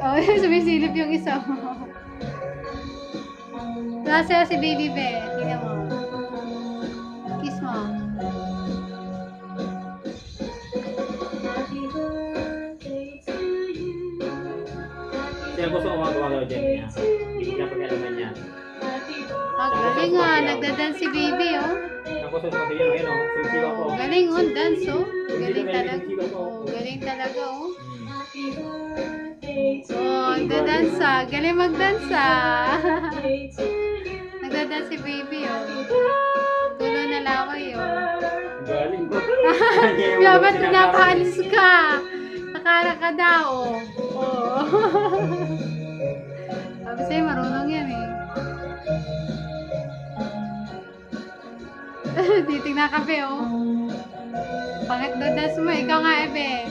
Oh, sumisilip yung isa. Nasa si Baby Be. Tingnan mo. Kiss mo. Siya gusto gumagawa dyan niya. Hindi niya pag-alaman niya. Galing nga. Nagdadance si Baby, oh. Ako sa kasi yun, ayun, oh. Susigaw ko. Galing, oh. Dance, oh. Galing talaga. Oh, galing talaga, oh. Oh, nagdadansa. Galing magdansa. Nagdadance si Baby, oh. Tulo na laway, oh. Galing ko. Kaya ba't pinapaalis ka? Nakara ka daw, oh. Oh. Sabi sa'yo, marunong yan, eh. Titig na kape, oh. Pangit daw das mo. Ikaw nga, Ebe.